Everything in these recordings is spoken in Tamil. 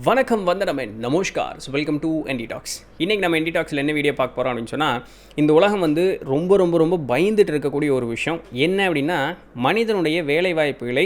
வணக்கம் வந்தனமன் நமஸ்கார். Welcome to ndtalks. இன்றைக்கி நம்ம ndtalksல என்ன வீடியோ பார்க்க போகிறோம் அப்படின்னு சொன்னால், இந்த உலகம் ரொம்ப பயந்துட்டு இருக்கக்கூடிய ஒரு விஷயம் என்ன அப்படின்னா, மனிதனுடைய வேலைவாய்ப்புகளை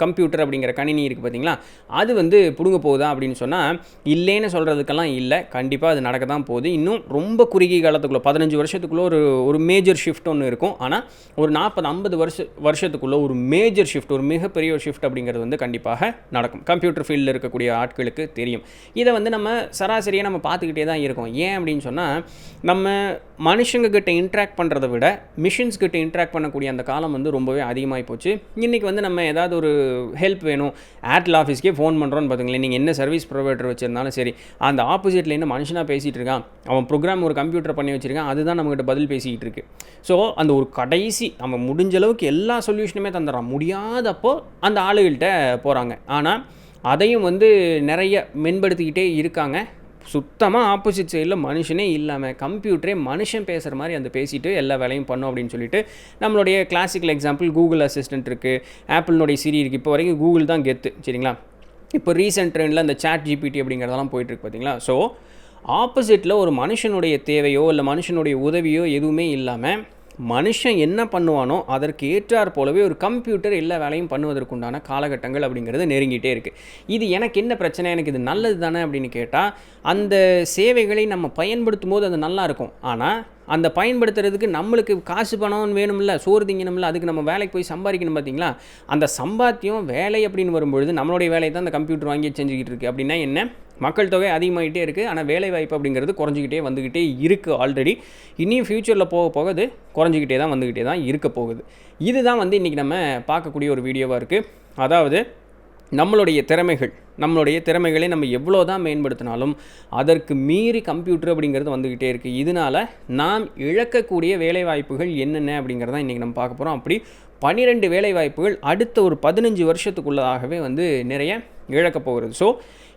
கம்ப்யூட்டர் அப்படிங்கிற கணினி இருக்குது பார்த்தீங்களா, அது பிடுங்க போகுதா அப்படின்னு சொன்னால் இல்லைன்னு சொல்கிறதுக்கெல்லாம் இல்லை. கண்டிப்பாக அது நடக்க தான் போகுது. இன்னும் ரொம்ப குறுகிய காலத்துக்குள்ளே 15 வருஷத்துக்குள்ளே ஒரு மேஜர் ஷிஃப்ட் ஒன்று இருக்கும். ஆனால் ஒரு 40-50 வருஷத்துக்குள்ளே ஒரு மேஜர் ஷிஃப்ட், ஒரு மிகப்பெரிய ஒரு ஷிஃப்ட் அப்படிங்கிறது கண்டிப்பாக நடக்கும். கம்ப்யூட்டர் ஃபீல்டில் இருக்கக்கூடிய ஆட்களுக்கு தெரியும். இதை நம்ம சராசரியாக நம்ம பார்த்துக்கிட்டே தான் இருக்கோம். ஏன் அப்படின்னு சொன்னால், நம்ம மனுஷங்க கிட்ட இன்ட்ராக்ட் பண்ணுறதை விட மிஷின்ஸ் கிட்ட இன்ட்ராக்ட் பண்ணக்கூடிய அந்த காலம் ரொம்பவே அதிகமாகி போச்சு. இன்றைக்கி நம்ம ஏதாவது ஒரு ஹெல்ப் வேணும், ஏர்டெல் ஆஃபீஸ்க்கே ஃபோன் பண்ணுறோன்னு பார்த்துங்களேன். நீங்கள் என்ன சர்வீஸ் ப்ரொவைடர் வச்சுருந்தாலும் சரி, அந்த ஆப்போசிட்டில் என்ன மனுஷனாக பேசிகிட்டு இருக்கான், அவன் ப்ரோக்ராம் ஒரு கம்ப்யூட்டர் பண்ணி வச்சுருக்கான், அதுதான் நம்மகிட்ட பதில் பேசிக்கிட்டு இருக்கு. ஸோ அந்த ஒரு கடைசி நம்ம முடிஞ்ச அளவுக்கு எல்லா சொல்யூஷனுமே தந்துடுறான். முடியாதப்போ அந்த ஆளுகள்கிட்ட போகிறாங்க. ஆனால் அதையும் நிறைய மேம்படுத்திக்கிட்டே இருக்காங்க. சுத்தமாக ஆப்போசிட் சைடில் மனுஷனே இல்லாமல் கம்ப்யூட்டரே மனுஷன் பேசுகிற மாதிரி பேசிட்டு எல்லா வேலையும் பண்ணோம் அப்படின்னு சொல்லிட்டு நம்மளுடைய கிளாசிக்கல் எக்ஸாம்பிள் கூகுள் அசிஸ்டன்ட் இருக்குது, ஆப்பிள்னுடைய சிரி இருக்குது. இப்போ வரைக்கும் கூகுள் தான் கெத்து, சரிங்களா? இப்போ ரீசெண்ட் ட்ரெண்டில் அந்த சாட் ஜிபிடி அப்படிங்கிறதெல்லாம் போயிட்டுருக்கு பார்த்தீங்களா. ஸோ ஆப்போசிட்டில் ஒரு மனுஷனுடைய தேவையோ இல்லை மனுஷனுடைய உதவியோ எதுவுமே இல்லாமல் மனுஷன் என்ன பண்ணுவானோ அதற்கு ஏற்றார் போலவே ஒரு கம்ப்யூட்டர் எல்லா வேலையும் பண்ணுவதற்குண்டான காலகட்டங்கள் அப்படிங்கிறது நெருங்கிட்டே இருக்குது. இது எனக்கு என்ன பிரச்சனை, எனக்கு இது நல்லது தானே அப்படின்னு கேட்டால், அந்த சேவைகளை நம்ம பயன்படுத்தும் போது அது நல்லா இருக்கும். ஆனால் அந்த பயன்படுத்துறதுக்கு நம்மளுக்கு காசு பணம் வேணும்ல, சோறு திங்கணும்ல, அதுக்கு நம்ம வேலைக்கு போய் சம்பாதிக்கணும் பார்த்தீங்களா. அந்த சம்பாத்தியம் வேலை அப்படின்னு வரும்பொழுது நம்மளுடைய வேலையை தான் அந்த கம்ப்யூட்டர் வாங்கி செஞ்சுக்கிட்டு இருக்குது. அப்படின்னா என்ன, மக்கள் தொகை அதிகமாகிட்டே இருக்குது, ஆனால் வேலைவாய்ப்பு அப்படிங்கிறது குறைஞ்சிக்கிட்டே வந்துக்கிட்டே இருக்குது ஆல்ரெடி. இனியும் ஃப்யூச்சரில் போக போக அது குறைஞ்சிக்கிட்டே தான் இருக்க போகுது. இதுதான் இன்றைக்கி நம்ம பார்க்கக்கூடிய ஒரு வீடியோவாக இருக்குது. அதாவது நம்மளுடைய திறமைகளை நம்ம எவ்வளோ தான் மேம்படுத்தினாலும் அதற்கு மீறி கம்ப்யூட்டர் அப்படிங்கிறது வந்துக்கிட்டே இருக்குது. இதனால் நாம் இழக்கக்கூடிய வேலைவாய்ப்புகள் என்னென்ன அப்படிங்கிறத இன்றைக்கி நம்ம பார்க்க போகிறோம். அப்படி 12 வேலைவாய்ப்புகள் அடுத்த ஒரு 15 வருஷத்துக்குள்ளதாகவே நிறைய இழக்கப் போகிறது. ஸோ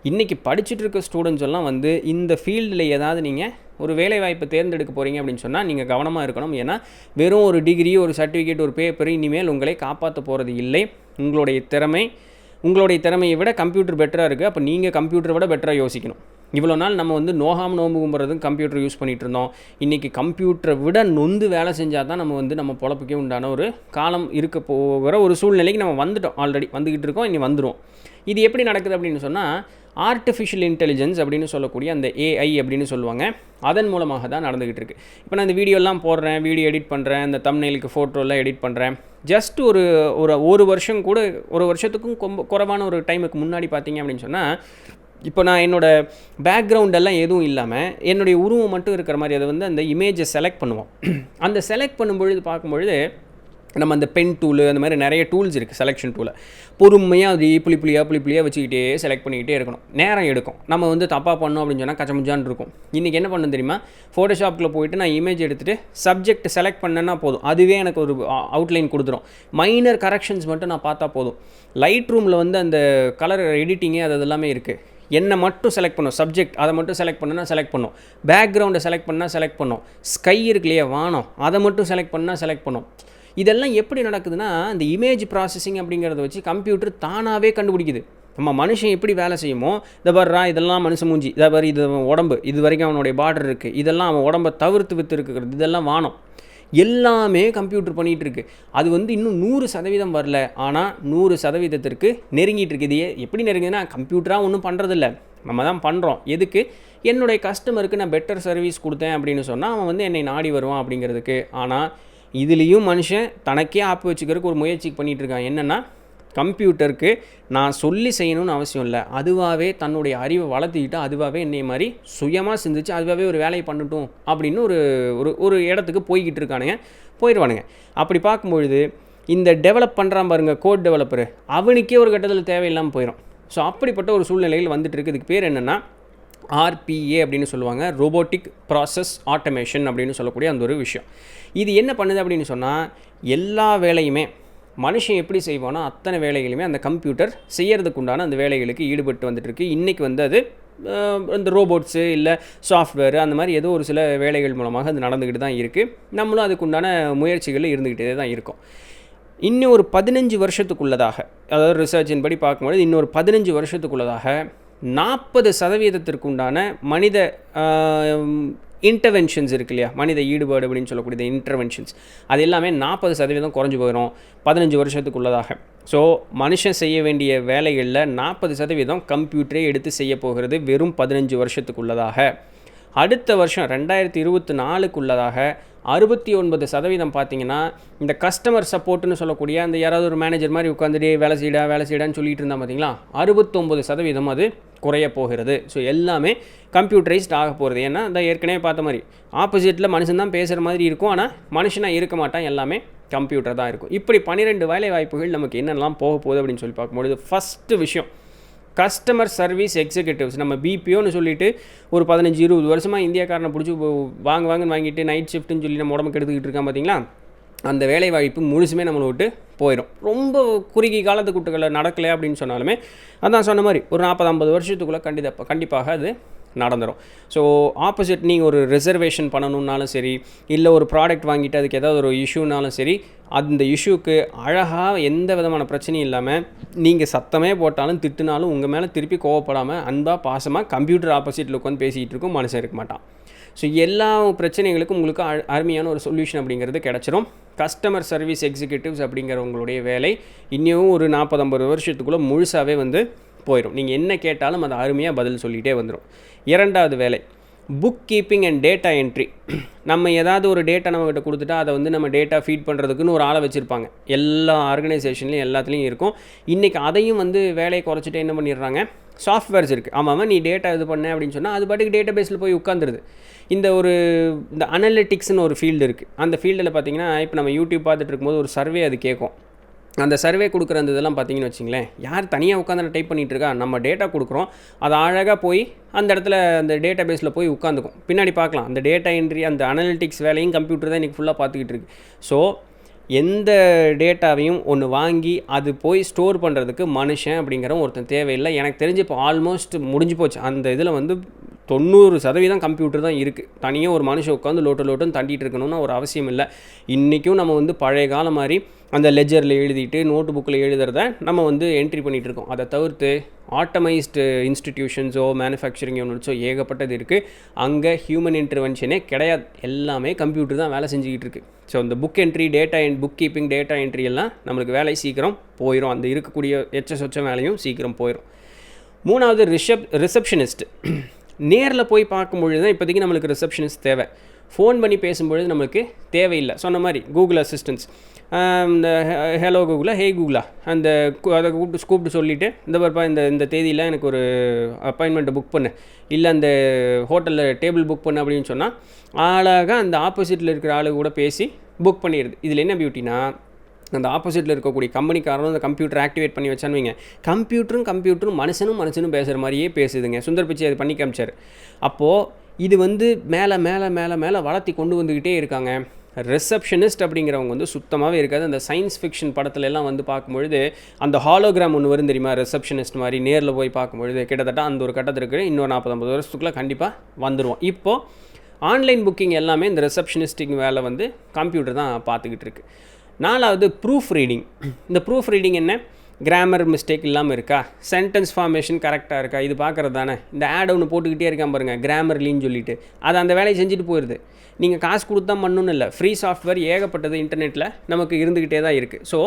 இன்றைக்கி படிச்சுட்டு இருக்க ஸ்டூடெண்ட்ஸ் எல்லாம் இந்த ஃபீல்டில் ஏதாவது நீங்கள் ஒரு வேலைவாய்ப்பை தேர்ந்தெடுக்க போகிறீங்க அப்படின்னு சொன்னால் நீங்கள் கவனமாக இருக்கணும். ஏன்னா வெறும் ஒரு டிகிரி, ஒரு சர்டிஃபிகேட், ஒரு பேப்பர் இனிமேல் உங்களை காப்பாற்ற போகிறது இல்லை. உங்களுடைய திறமையை விட கம்ப்யூட்டர் பெட்டராக இருக்குது. அப்போ நீங்கள் கம்ப்யூட்டரை விட பெட்டராக யோசிக்கணும். இவ்வளோ நாள் நம்ம நோகாமல் நோம்பு கும்புறதும் கம்ப்யூட்டர் யூஸ் பண்ணிகிட்டு இருந்தோம். இன்றைக்கி கம்ப்யூட்டரை விட நொந்து வேலை செஞ்சால் தான் நம்ம பொழப்புக்கே உண்டான ஒரு காலம் இருக்க போகிற ஒரு சூழ்நிலைக்கு நம்ம வந்துட்டோம். ஆல்ரெடி வந்துக்கிட்டு இருக்கோம், இனி வந்துடும். இது எப்படி நடக்குது அப்படின்னு சொன்னால், ஆர்டிஃபிஷியல் இன்டெலிஜென்ஸ் அப்படின்னு சொல்லக்கூடிய அந்த ஏஐ அப்படின்னு சொல்லுவாங்க, அதன் மூலமாக தான் நடந்துக்கிட்டு இருக்குது. இப்போ நான் இந்த வீடியோலாம் போடுறேன், வீடியோ எடிட் பண்ணுறேன், இந்த தம்ப்நெயிலுக்கு ஃபோட்டோலாம் எடிட் பண்ணுறேன். ஜஸ்ட் ஒரு வருஷம் கூட, ஒரு வருஷத்துக்கும் குறைவான ஒரு டைமுக்கு முன்னாடி பார்த்தீங்க அப்படின்னு சொன்னால், இப்போ நான் என்னோடய பேக்ரவுண்டெல்லாம் எதுவும் இல்லாமல் என்னுடைய உருவம் மட்டும் இருக்கிற மாதிரி அதை அந்த இமேஜை செலக்ட் பண்ணுவோம். அந்த செலக்ட் பண்ணும்பொழுது பார்க்கும்பொழுது நம்ம அந்த பென் டூலு அந்த மாதிரி நிறைய டூல்ஸ் இருக்குது, செலெக்ஷன் டூலை பொறுமையாக அது புளிப்புளியாக வச்சுக்கிட்டே செலக்ட் பண்ணிக்கிட்டே இருக்கணும். நேரம் எடுக்கும். நம்ம தப்பாக பண்ணோம் அப்படின்னு சொன்னால் கச்சமுச்சான்னு இருக்கும். இன்றைக்கி என்ன பண்ணணும் தெரியுமா, ஃபோட்டோஷாப்பில் போய்ட்டு நான் இமேஜ் எடுத்துகிட்டு சப்ஜெக்ட் செலக்ட் பண்ணேன்னா போதும், அதுவே எனக்கு ஒரு அவுட்லைன் கொடுத்துரும். மைனர் கரெக்ஷன்ஸ் மட்டும் நான் பார்த்தா போதும். லைட் ரூமில் அந்த கலர் எடிட்டிங்கு அது எல்லாமே இருக்குது. என்னை மட்டும் செலக்ட் பண்ணும், சப்ஜெக்ட் அதை மட்டும் செலக்ட் பண்ணால் செலக்ட் பண்ணும், பேக்ரவுண்டை செலக்ட் பண்ணால் செலக்ட் பண்ணும், ஸ்கை இருக்கு இல்லையா வானம், அதை மட்டும் செலக்ட் பண்ணால் செலக்ட் பண்ணும். இதெல்லாம் எப்படி நடக்குதுன்னா, இந்த இமேஜ் ப்ராசஸிங் அப்படிங்கிறத வச்சு கம்ப்யூட்டர் தானாகவே கண்டுபிடிக்குது. நம்ம மனுஷன் எப்படி வேலை செய்யுமோ, இதை வர்றா இதெல்லாம் மனுஷன் மூஞ்சி, இதை வர இது உடம்பு, இது வரைக்கும் அவனுடைய பார்டர் இருக்குது, இதெல்லாம் அவன் உடம்பை தவிர்த்து விற்று இருக்கிறது, இதெல்லாம் வானம், எல்லாமே கம்ப்யூட்டர் பண்ணிகிட்டு இருக்குது. அது இன்னும் 100% வரல, ஆனால் 100%த்திற்கு நெருங்கிட்டு இருக்குது. இது எப்படி நெருங்குதுன்னா, கம்ப்யூட்டராக ஒன்றும் பண்ணுறதில்ல, நம்ம தான் பண்ணுறோம். எதுக்கு, என்னுடைய கஸ்டமருக்கு நான் பெட்டர் சர்வீஸ் கொடுத்தேன் அப்படின்னு சொன்னால் அவன் என்னை நாடி வருவான் அப்படிங்கிறதுக்கு. ஆனால் இதுலேயும் மனுஷன் தனக்கே ஆப்பு வச்சுக்கிறதுக்கு ஒரு முயற்சி பண்ணிகிட்டு இருக்கான். என்னென்னா, கம்ப்யூட்டருக்கு நான் சொல்லி செய்யணும்னு அவசியம் இல்லை, அதுவாகவே தன்னுடைய அறிவை வளர்த்திக்கிட்டு அதுவாகவே என்னை மாதிரி சுயமாக சிந்திச்சு அதுவாகவே ஒரு வேலையை பண்ணட்டும் அப்படின்னு ஒரு இடத்துக்கு போயிடுவானுங்க. அப்படி பார்க்கும்பொழுது இந்த டெவலப் பண்ணுறான் பாருங்கள், கோட் டெவலப்பரு, அவனுக்கே ஒரு கட்டத்தில் தேவையில்லாமல் போயிடும். ஸோ அப்படிப்பட்ட ஒரு சூழ்நிலையில் வந்துட்டு இருக்குது. இதுக்கு பேர் என்னென்னா RPA அப்படின்னு சொல்லுவாங்க, ரோபோட்டிக் ப்ராசஸ் ஆட்டோமேஷன் அப்படின்னு சொல்லக்கூடிய அந்த ஒரு விஷயம். இது என்ன பண்ணுது அப்படின்னு சொன்னால், எல்லா வேலையுமே மனுஷன் எப்படி செய்வானோ அத்தனை வேலைகளுமே அந்த கம்ப்யூட்டர் செய்கிறதுக்கு உண்டான அந்த வேலைகளுக்கு ஈடுபட்டு வந்துட்டுருக்கு. இன்றைக்கி அது இந்த ரோபோட்ஸு இல்லை சாஃப்ட்வேரு அந்த மாதிரி ஏதோ ஒரு சில வேலைகள் மூலமாக அது நடந்துக்கிட்டு தான் இருக்குது. நம்மளும் அதுக்குண்டான முயற்சிகள் இருந்துக்கிட்டே தான் இருக்கும். இன்னும் ஒரு 15 வருஷத்துக்குள்ளதாக, அதாவது ரிசர்ச்சின் படி பார்க்கும்போது இன்னொரு 15 வருஷத்துக்குள்ளதாக 40% உண்டான மனித இன்டர்வென்ஷன்ஸ் இருக்கு இல்லையா, மனித ஈடுபாடு அப்படின்னு சொல்லக்கூடிய இன்டர்வென்ஷன்ஸ், அது எல்லாமே 40% குறைஞ்சி போயிடும் 15 வருஷத்துக்குள்ளதாக. ஸோ மனுஷன் செய்ய வேண்டிய வேலைகளில் 40% கம்ப்யூட்டரே எடுத்து செய்ய போகிறது வெறும் 15 வருஷத்துக்குள்ளதாக. அடுத்த வருஷம் 2024க்குள்ளதாக 69% பார்த்தீங்கன்னா இந்த கஸ்டமர் சப்போர்ட்னு சொல்லக்கூடிய அந்த யாராவது ஒரு மேனேஜர் மாதிரி உட்காந்துட்டு வேலை செய்டான்னு சொல்லிட்டு இருந்தால் பார்த்தீங்களா, 69% அது குறைய போகிறது. ஸோ எல்லாமே கம்ப்யூட்டரைஸ்ட் ஆக போகிறது. ஏன்னா அந்த ஏற்கனவே பார்த்த மாதிரி ஆப்போசிட்டில் மனுஷன் தான் பேசுகிற மாதிரி இருக்கும், ஆனால் மனுஷனாக இருக்க மாட்டான், எல்லாமே கம்ப்யூட்டர் தான் இருக்கும். இப்படி 12 வேலை வாய்ப்புகள் நமக்கு என்னெல்லாம் போக போகுது அப்படின்னு சொல்லி பார்க்கும்போது, ஃபஸ்ட்டு விஷயம் கஸ்டமர் சர்வீஸ் எக்ஸிக்யூட்டிவ்ஸ். நம்ம பிபிஓன்னு சொல்லிட்டு ஒரு 15-20 வருஷமாக இந்தியாக்காரனை பிடிச்சி வாங்கன்னு வாங்கிட்டு நைட் ஷிஃப்ட்டுன்னு சொல்லி நம்ம உடம்புக்கு எடுத்துக்கிட்டு இருக்கான் பார்த்தீங்களா, அந்த வேலை வாய்ப்பு முழுசுமே நம்மளை விட்டு போயிடும். ரொம்ப குறுகிய காலத்துக்குட்டுகளை நடக்கலை அப்படின்னு சொன்னாலுமே அதான் சொன்ன மாதிரி ஒரு 40-50 வருஷத்துக்குள்ளே கண்டிப்பாக அது நடந்துடும். ஸோ ஆப்போசிட் நீங்கள் ஒரு ரிசர்வேஷன் பண்ணணுன்னாலும் சரி, இல்லை ஒரு ப்ராடக்ட் வாங்கிட்டு அதுக்கு ஏதாவது ஒரு இஷ்யூனாலும் சரி, அந்த இஷ்யூக்கு அழகாக எந்த விதமான பிரச்சனையும் இல்லாமல் நீங்கள் சத்தமே போட்டாலும் திட்டுனாலும் உங்கள் மேலே திருப்பி கோவப்படாமல் அன்பாக பாசமாக கம்ப்யூட்டர் ஆப்போசிட்டில் உட்காந்து பேசிகிட்டு இருக்கும், மனுஷன் இருக்க மாட்டான். ஸோ எல்லா பிரச்சனைகளுக்கும் உங்களுக்கு அருமையான ஒரு சொல்யூஷன் அப்படிங்கிறது கிடச்சிரும். கஸ்டமர் சர்வீஸ் எக்ஸிக்யூட்டிவ்ஸ் அப்படிங்கிற உங்களுடைய வேலை இன்னும் ஒரு 40-50 வருஷத்துக்குள்ளே முழுசாகவே போயிடும். நீங்கள் என்ன கேட்டாலும் அது அருமையாக பதில் சொல்லிகிட்டே வந்துடும். இரண்டாவது வேலை book keeping and data entry. நம்ம ஏதாவது ஒரு டேட்டா நம்மகிட்ட கொடுத்துட்டா அதை நம்ம டேட்டா ஃபீட் பண்ணுறதுக்குன்னு ஒரு ஆளை வச்சுருப்பாங்க. எல்லா ஆர்கனைசேஷன்லையும் எல்லாத்துலேயும் இருக்கும். இன்றைக்கி அதையும் வேலையை குறைச்சிட்டு என்ன பண்ணிடுறாங்க, சாஃப்ட்வேர்ஸ் இருக்குது. ஆமாம், நீ டேட்டா இது பண்ண அப்படின்னு சொன்னால் அது பாட்டுக்கு டேட்டா பேஸில் போய் உட்காந்துருது. இந்த அனலிட்டிக்ஸ்னு ஒரு ஃபீல்டு இருக்குது. அந்த ஃபீல்டில் பார்த்திங்கன்னா இப்போ நம்ம யூடியூப் பார்த்துட்டு இருக்கும்போது ஒரு சர்வே அது கேட்கும். அந்த சர்வே கொடுக்குற அந்த இதெல்லாம் பார்த்தீங்கன்னு வச்சிங்களேன், யார் தனியாக உட்காந்து டைப் பண்ணிகிட்டு இருக்கா, நம்ம டேட்டா கொடுக்குறோம், அது அழகாக போய் அந்த இடத்துல அந்த டேட்டா பேஸில் போய் உட்காந்துக்கும். பின்னாடி பார்க்கலாம் அந்த டேட்டா என்ட்ரி அந்த அனலிட்டிக்ஸ் வேலையும் கம்ப்யூட்டர் தான் இன்றைக்கி ஃபுல்லாக பார்த்துக்கிட்டு இருக்கு. ஸோ எந்த டேட்டாவையும் ஒன்று வாங்கி அது போய் ஸ்டோர் பண்ணுறதுக்கு மனுஷன் அப்படிங்கிற ஒருத்தன் தேவையில்லை. எனக்கு தெரிஞ்சு இப்போ ஆல்மோஸ்ட் முடிஞ்சு போச்சு. அந்த இதில் 90% கம்ப்யூட்டர் தான் இருக்குது. தனியாக ஒரு மனுஷன் உட்காந்து லோட்டுன்னு தண்டிகிட்டு இருக்கணும்னு ஒரு அவசியம் இல்லை. இன்றைக்கும் நம்ம பழைய காலம் மாதிரி அந்த லெஜரில் எழுதிட்டு நோட்டு புக்கில் எழுதுறத நம்ம என்ட்ரி பண்ணிகிட்டு இருக்கோம். அதை தவிர்த்து ஆட்டோமைஸ்டு இன்ஸ்டிடியூஷன்ஸோ மேனுஃபேக்சரிங் யூனிட்ஸோ ஏகப்பட்டது இருக்குது. அங்கே ஹியூமன் இன்டர்வென்ஷனே கிடையாது, எல்லாமே கம்ப்யூட்டர் தான் வேலை செஞ்சுக்கிட்டு இருக்குது. ஸோ இந்த book entry book keeping data entry எல்லாம் நம்மளுக்கு வேலை சீக்கிரம் போயிடும். அந்த இருக்கக்கூடிய சொச்ச வேலையும் சீக்கிரம் போயிடும். மூணாவது ரிசப்ஷனிஸ்ட். நேரில் போய் பார்க்கும்பொழுது தான் இப்போதைக்கு நம்மளுக்கு ரிசப்ஷனிஸ்ட் தேவை. ஃபோன் பண்ணி பேசும்பொழுது நம்மளுக்கு தேவையில்லை. சொன்ன மாதிரி கூகுள் அசிஸ்டன்ஸ், இந்த ஹலோ கூகுளா, ஹே கூகுளா, அதை கூப்பிட்டு சொல்லிவிட்டு இந்த பர்ப்பா இந்த தேதியில் எனக்கு ஒரு அப்பாயின்மெண்ட்டை புக் பண்ணு, இல்லை அந்த ஹோட்டலில் டேபிள் புக் பண்ணு அப்படின்னு சொன்னால் அழகாக அந்த ஆப்போசிட்டில் இருக்கிற ஆளு கூட பேசி புக் பண்ணிடுது. இதில் என்ன பியூட்டினா, அந்த ஆப்போசிட்டில் இருக்கக்கூடிய கம்பெனிக்காரனும் அந்த கம்ப்யூட்டர் ஆக்டிவேட் பண்ணி வச்சான்னு வைங்க, கம்ப்யூட்டரும் மனுஷனும் பேசுகிற மாதிரியே பேசுதுங்க. சுந்தர் பிச்சை அது பண்ணி காமிச்சார். அப்போது இது மேலே மேலே மேலே மேலே வளர்த்தி கொண்டு வந்துக்கிட்டே இருக்காங்க. ரிசப்ஷனிஸ்ட் அப்படிங்கிறவங்க சுத்தமாகவே இருக்காது. அந்த சயின்ஸ் ஃபிக்ஷன் படத்துல எல்லாம் பார்க்கும்பொழுது அந்த ஹாலோகிராம் ஒன்று வரும் தெரியுமா, ரிசப்ஷனிஸ்ட் மாதிரி நேரில் போய் பார்க்கும்பொழுது கிட்டத்தட்ட அந்த ஒரு கட்டத்திற்கு இன்னொரு 40-50 வருஷத்துக்குள்ளே கண்டிப்பாக வந்துடுவோம். இப்போது ஆன்லைன் புக்கிங் எல்லாமே இந்த ரிசப்ஷனிஸ்டிங் வேலை கம்ப்யூட்டர் தான் பார்த்துக்கிட்டு இருக்குது. நாலாவது ப்ரூஃப் ரீடிங். இந்த ப்ரூஃப் ரீடிங் என்ன, கிராமர் மிஸ்டேக் இல்லாமல் இருக்கா, சென்டென்ஸ் ஃபார்மேஷன் கரெக்டாக இருக்கா, இது பார்க்குறது தானே. இந்த ஆட் ஒன்று போட்டுக்கிட்டே இருக்கான் பாருங்கள் கிராமர்லின்னு சொல்லிட்டு, அது அந்த வேலையை செஞ்சுட்டு போயிடுது. நீங்கள் காசு கொடுத்தா பண்ணணும்னு இல்லை, ஃப்ரீ சாஃப்ட்வேர் ஏகப்பட்டது இன்டர்நெட்டில் நமக்கு இருந்துக்கிட்டே தான் இருக்குது. ஸோ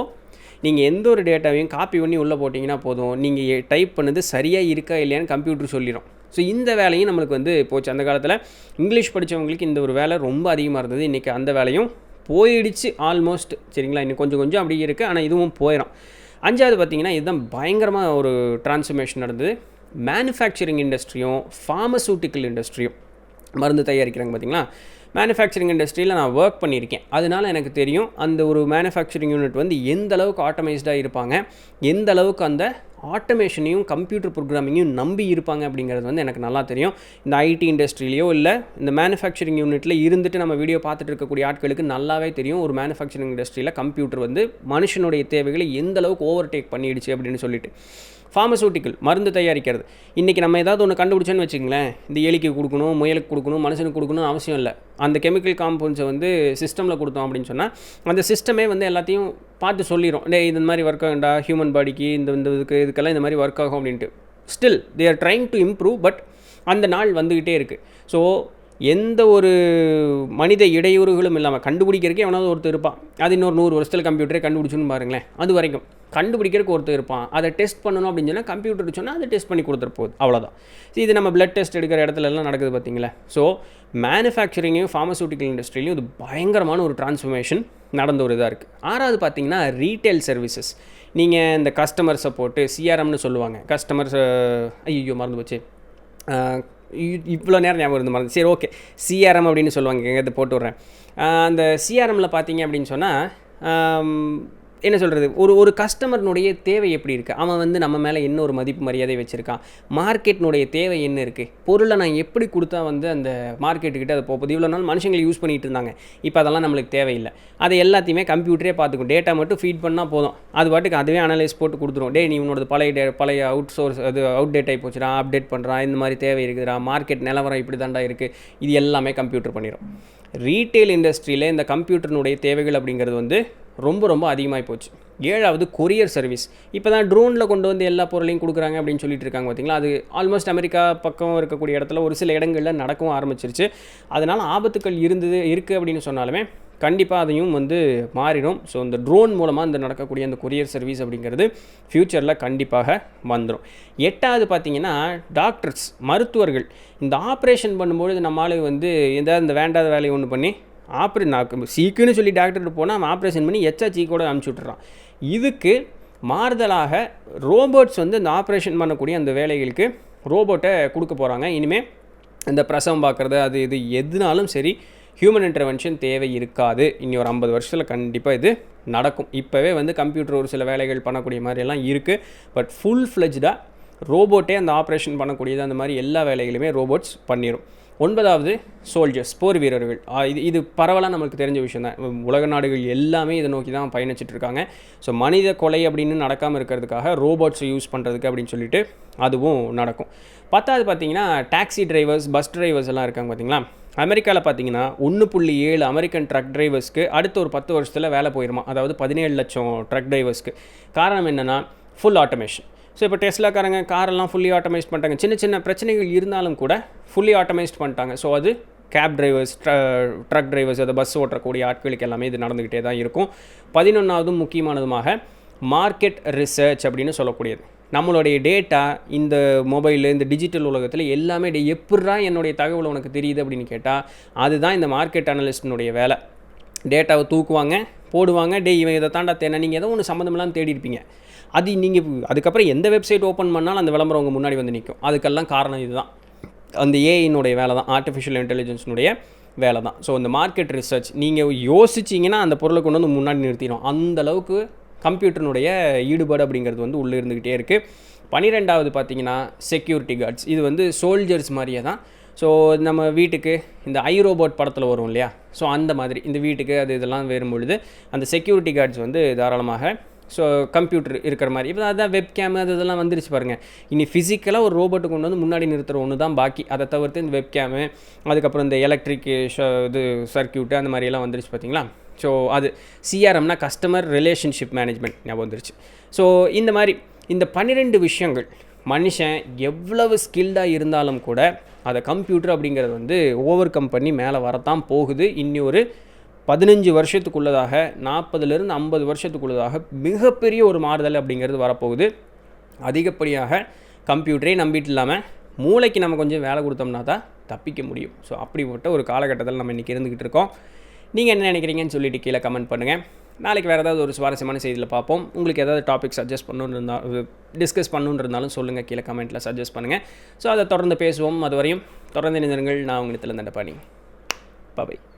நீங்கள் எந்த ஒரு டேட்டாவையும் காப்பி பண்ணி உள்ளே போட்டிங்கன்னா போதும், நீங்கள் டைப் பண்ணது சரியாக இருக்கா இல்லையான்னு கம்ப்யூட்டர் சொல்லிடும். ஸோ இந்த வேலையும் நம்மளுக்கு போச்சு. அந்த காலத்தில் இங்கிலீஷ் படித்தவங்களுக்கு இந்த ஒரு வேலை ரொம்ப அதிகமாக இருந்தது. இன்றைக்கி அந்த வேலையும் போயிடுச்சு ஆல்மோஸ்ட். சரிங்களா, இன்னும் கொஞ்சம் அப்படி இருக்குது, ஆனால் இதுவும் போயிடும். அஞ்சாவது பார்த்திங்கன்னா இதுதான் பயங்கரமாக ஒரு டிரான்ஸ்ஃபர்மேஷன் நடந்தது. மேனுஃபேக்சரிங் இண்டஸ்ட்ரியும் ஃபார்மசூட்டிக்கல் இண்டஸ்ட்ரியும், மருந்து தயாரிக்கிறாங்க பார்த்திங்களா, மேனுஃபேக்சரிங் இண்டஸ்ட்ரியில் நான் ஒர்க் பண்ணியிருக்கேன். அதனால் எனக்கு தெரியும் அந்த ஒரு மேனுஃபேக்சரிங் யூனிட் எந்த அளவுக்கு ஆட்டோமைஸ்டாக இருப்பாங்க, எந்த அளவுக்கு அந்த ஆட்டோமேஷனையும் கம்ப்யூட்டர் ப்ரோக்ராமிங்கையும் நம்பி இருப்பாங்க அப்படிங்கிறது எனக்கு நல்லா தெரியும். இந்த ஐடி இண்டஸ்ட்ரியிலையோ இல்லை இந்த மேனுஃபேக்சரிங் யூனிட்டில் இருந்துட்டு நம்ம வீடியோ பார்த்துட்டு இருக்கக்கூடிய ஆட்களுக்கு நல்லாவே தெரியும் ஒரு மேனுஃபேக்சரிங் இண்டஸ்ட்ரியில் கம்ப்யூட்டர் மனுஷனுடைய தேவைகளை எந்த அளவுக்கு ஓவர்டேக் பண்ணிடுச்சு அப்படின்னு சொல்லிட்டு. ஃபார்மசூட்டிக்கல் மருந்து தயாரிக்கிறது. இன்றைக்கி நம்ம ஏதாவது ஒன்று கண்டுபிடிச்சோன்னு வச்சுங்களேன், இந்த எலிக்கு கொடுக்கணும், முயலுக்கு கொடுக்கணும், மனுஷனுக்கு கொடுக்கணும்னு அவசியம் இல்லை. அந்த கெமிக்கல் காம்பவுண்ட்ஸை சிஸ்டமில் கொடுத்தோம் அப்படின்னு சொன்னால் அந்த சிஸ்டமே எல்லாத்தையும் பார்த்து சொல்லிடும், இந்த மாதிரி ஒர்க் ஆகும்டா ஹியூமன் பாடிக்கு, இந்த இதுக்கெல்லாம் இந்த மாதிரி ஒர்க் ஆகும் அப்படின்ட்டு. Still they are trying to improve, but அந்த நாள் வந்துக்கிட்டே இருக்குது. ஸோ எந்த ஒரு மனித இடையூறுகளும் இல்லாமல் கண்டுபிடிக்கிறதுக்கே எவனாவது ஒருத்தர் இருப்பான். அது இன்னொரு 100 வருஷத்தில் கம்ப்யூட்டரே கண்டுபிடிச்சுன்னு பாருங்களேன். அது வரைக்கும் கண்டுபிடிக்கிறதுக்கு ஒருத்தர் இருப்பான். அதை டெஸ்ட் பண்ணணும் அப்படின்னு சொன்னால் கம்ப்யூட்டர் சொன்னால் அதை டெஸ்ட் பண்ணி கொடுத்துட்டு போகுது, அவ்வளோதான். இது நம்ம பிளட் டெஸ்ட் எடுக்கிற இடத்துலலாம் நடக்குது பார்த்தீங்களா. ஸோ மேனுஃபேக்சரிங்கையும் ஃபார்மசூட்டிக்கல் இண்டஸ்ட்ரியிலையும் இது பயங்கரமான ஒரு டிரான்ஸ்ஃபர்மேஷன் நடந்த ஒரு இதாக இருக்குது. 6வது பார்த்தீங்கன்னா ரீட்டைல் சர்வீசஸ். நீங்கள் இந்த கஸ்டமர் சப்போர்ட்டு, சிஆர்எம்னு சொல்லுவாங்க. கஸ்டமர்ஸ் ஐயோ மறந்து போச்சு, இவ்வளோ நேரம் ஞாபகம் இருந்து மறந்து. சரி, ஓகே, சிஆர்எம் அப்படின்னு சொல்லுவாங்க, இதை போட்டு விட்றேன். அந்த சிஆர்எம்மில் பார்த்தீங்க அப்படின்னு சொன்னால் என்ன சொல்கிறது, ஒரு கஸ்டமர்னுடைய தேவை எப்படி இருக்குது, அவன் வந்து நம்ம மேலே என்ன ஒரு மதிப்பு மரியாதை வச்சுருக்கான், மார்க்கெட்னுடைய தேவை என்ன இருக்குது, பொருளை நான் எப்படி கொடுத்தா வந்து அந்த மார்க்கெட்டுக்கிட்ட அதை போகுது. இவ்வளோ நாள் மனுஷங்களை யூஸ் பண்ணிகிட்டு இருந்தாங்க, இப்போ அதெல்லாம் நம்மளுக்கு தேவையில்லை. அதை எல்லாத்தையுமே கம்ப்யூட்டரே பார்த்துக்கும். டேட்டா மட்டும் ஃபீட் பண்ணால் போதும், அது பாட்டுக்கு அதுவே அனலைஸ் போட்டு கொடுத்துரும். நீ உன்னோட பழைய அவுட் சோர்ஸ் அது அவுட் டேட் ஆகி போச்சுடா, அப்டேட் பண்ணுறான், இந்த மாதிரி தேவை இருக்குதுடா, மார்க்கெட் நிலவரம் இப்படி தாண்டா இருக்குது, இது எல்லாமே கம்ப்யூட்டர் பண்ணிடும். ரீட்டைல் இண்டஸ்ட்ரியில் இந்த கம்ப்யூட்டர்னுடைய தேவைகள் அப்படிங்கிறது வந்து ரொம்ப ரொம்ப அதிகமாகி போச்சு. 7வது கொரியர் சர்வீஸ். இப்போ தான் ட்ரோனில் கொண்டு வந்து எல்லா பொருளையும் கொடுக்குறாங்க அப்படின்னு சொல்லிட்டு இருக்காங்க பார்த்தீங்களா. அது ஆல்மோஸ்ட் அமெரிக்கா பக்கம் இருக்கக்கூடிய இடத்துல ஒரு சில இடங்களில் நடக்கவும் ஆரம்பிச்சிருச்சு. அதனால் ஆபத்துக்கள் இருக்குது அப்படின்னு சொன்னாலுமே கண்டிப்பாக அதையும் வந்து மாறிடும். ஸோ இந்த ட்ரோன் மூலமாக இந்த நடக்கக்கூடிய அந்த கொரியர் சர்வீஸ் அப்படிங்கிறது ஃப்யூச்சரில் கண்டிப்பாக வந்துடும். 8வது பார்த்திங்கன்னா டாக்டர்ஸ், மருத்துவர்கள். இந்த ஆப்ரேஷன் பண்ணும்போது நம்மளால வந்து எதாவது இந்த வேண்டாத வேலையை ஒன்று பண்ணி நான் சீக்குன்னு சொல்லி டாக்டர்கிட்ட போனால் அவன் ஆப்ரேஷன் பண்ணி சீக்கோட அனுப்பிச்சி விட்டுறான். இதுக்கு மாறுதலாக ரோபோட்ஸ் வந்து இந்த ஆப்ரேஷன் பண்ணக்கூடிய அந்த வேலைகளுக்கு ரோபோட்டை கொடுக்க போகிறாங்க. இனிமேல் இந்த பிரசவம் பார்க்குறது அது இது எதுனாலும் சரி ஹியூமன் இன்டர்வென்ஷன் தேவை இருக்காது. இனி ஒரு 50 வருஷத்தில் கண்டிப்பாக இது நடக்கும். இப்போவே வந்து கம்ப்யூட்டர் ஒரு சில வேலைகள் பண்ணக்கூடிய மாதிரியெல்லாம் இருக்குது. பட் ஃபுல் ஃப்ளெஜ்டாக ரோபோட்டே அந்த ஆப்ரேஷன் பண்ணக்கூடியது, அந்த மாதிரி எல்லா வேலைகளுமே ரோபோட்ஸ் பண்ணிடும். 9வது சோல்ஜர்ஸ், போர் வீரர்கள். இது பரவலாக நமக்கு தெரிஞ்ச விஷயம் தான். உலக நாடுகள் எல்லாமே இதை நோக்கி தான் பயணிச்சுட்டு இருக்காங்க. ஸோ மனித கொலை அப்படின்னு நடக்காமல் இருக்கிறதுக்காக ரோபோட்ஸை யூஸ் பண்ணுறதுக்கு அப்படின்னு சொல்லிட்டு அதுவும் நடக்கும். 10வது பார்த்தீங்கன்னா டாக்ஸி டிரைவர்ஸ், பஸ் டிரைவர்ஸ் எல்லாம் இருக்காங்க பார்த்தீங்களா. அமெரிக்காவில் பார்த்தீங்கன்னா 1.7 அமெரிக்கன் ட்ரக் டிரைவர்ஸ்க்கு அடுத்த ஒரு 10 வருஷத்தில் வேலை போயிருமா. அதாவது 17 லட்சம் ட்ரக் டிரைவர்ஸ்க்கு. காரணம் என்னென்னா ஃபுல் ஆட்டோமேஷன். ஸோ இப்போ டெஸ்லாக்காரங்க காரெல்லாம் ஃபுல்லி ஆட்டோமைஸ் பண்ணிட்டாங்க. சின்ன சின்ன பிரச்சனைகள் இருந்தாலும் கூட ஃபுல்லி ஆட்டோமைஸ்ட் பண்ணிட்டாங்க. ஸோ அது கேப் டிரைவர்ஸ், ட்ரக் டிரைவர்ஸ், அதை பஸ் ஓட்டக்கூடிய ஆட்களுக்கு எல்லாமே இது நடந்துக்கிட்டே தான் இருக்கும். 11வதும் முக்கியமானதுமாக மார்க்கெட் ரிசர்ச் அப்படின்னு சொல்லக்கூடியது. நம்மளுடைய டேட்டா இந்த மொபைலு, இந்த டிஜிட்டல் உலகத்தில் எல்லாமே எப்படா என்னுடைய தகவல் உனக்கு தெரியுது அப்படின்னு கேட்டால் அதுதான் இந்த மார்க்கெட் அனலிஸ்டினுடைய வேலை. டேட்டாவை தூக்குவாங்க, போடுவாங்க, இவன் இதை தாண்டா தேனை, நீங்கள் ஏதோ ஒன்று சம்மந்தமெல்லாம் தேடி இருப்பீங்க. அது நீங்கள் அதுக்கப்புறம் எந்த வெப்சைட் ஓப்பன் பண்ணாலும் அந்த விளம்பரம் உங்கள் முன்னாடி வந்து நிற்கும். அதுக்கெல்லாம் காரணம் இதுதான். அந்த ஏஐனுடைய வேலை தான், ஆர்டிஃபிஷியல் இன்டெலிஜென்ஸினுடைய வேலை தான். ஸோ இந்த மார்க்கெட் ரிசர்ச் நீங்கள் யோசிச்சிங்கன்னா அந்த பொருளை கொண்டு வந்து முன்னாடி நிறுத்திடும். அந்தளவுக்கு கம்ப்யூட்டர்னுடைய ஈடுபாடு அப்படிங்கிறது வந்து உள்ளே இருந்துக்கிட்டே இருக்குது. 12வது பார்த்தீங்கன்னா செக்யூரிட்டி கார்ட்ஸ். இது வந்து சோல்ஜர்ஸ் மாதிரியே தான். ஸோ நம்ம வீட்டுக்கு இந்த ஐ ரோபோட் படத்தில் வரும் இல்லையா, ஸோ அந்த மாதிரி இந்த வீட்டுக்கு அது இதெல்லாம் வரும்பொழுது அந்த செக்யூரிட்டி கார்ட்ஸ் வந்து தாராளமாக ஸோ கம்ப்யூட்டர் இருக்கிற மாதிரி. இப்போ அதான் வெப் கேம் அது இதெல்லாம் வந்துருச்சு பாருங்கள். இனி ஃபிசிக்கலாக ஒரு ரோபோட்டு கொண்டு வந்து முன்னாடி நிறுத்துகிற ஒன்று தான் பாக்கி. அதை தவிர்த்து இந்த வெப் கேமு, அதுக்கப்புறம் இந்த எலக்ட்ரிக் இது சர்க்கியூட்டு அந்த மாதிரியெல்லாம் வந்துருச்சு பார்த்தீங்களா. ஸோ அது சிஆர்எம்னா கஸ்டமர் ரிலேஷன்ஷிப் மேனேஜ்மெண்ட் ஞாபகம் வந்துருச்சு. ஸோ இந்த மாதிரி இந்த 12 விஷயங்கள் மனுஷன் எவ்வளவு ஸ்கில்டாக இருந்தாலும் கூட அதை கம்ப்யூட்டர் அப்படிங்கிறது வந்து ஓவர் கம் பண்ணி மேலே வரத்தான் போகுது. இன்னி ஒரு 15 வருஷத்துக்குள்ளதாக, 40லேருந்து 50 வருஷத்துக்குள்ளதாக மிகப்பெரிய ஒரு மாறுதல் அப்படிங்கிறது வரப்போகுது. அதிகப்படியாக கம்ப்யூட்டரே நம்பிட்டு இல்லாமல் மூளைக்கு நம்ம கொஞ்சம் வேலை கொடுத்தோம்னா தான் தப்பிக்க முடியும். ஸோ அப்படிப்பட்ட ஒரு காலகட்டத்தில் நம்ம இன்றைக்கி இருந்துக்கிட்டு இருக்கோம். நீங்கள் என்ன நினைக்கிறீங்கன்னு சொல்லிட்டு கீழே கமெண்ட் பண்ணுங்கள். நாளைக்கு வேறு ஏதாவது ஒரு சுவாரஸ்யமான செய்தியில் பார்ப்போம். உங்களுக்கு ஏதாவது டாபிக் சஜஸ்ட் டிஸ்கஸ் பண்ணணுன்னு இருந்தாலும் சொல்லுங்கள், கீழே கமெண்ட்டில் சஜஸ்ட் பண்ணுங்கள். ஸோ அதை தொடர்ந்து பேசுவோம். அது வரையும் தொடர்ந்து இணைந்திருங்கள். நான் உங்கள் Nithilan Dhandapani. Bye.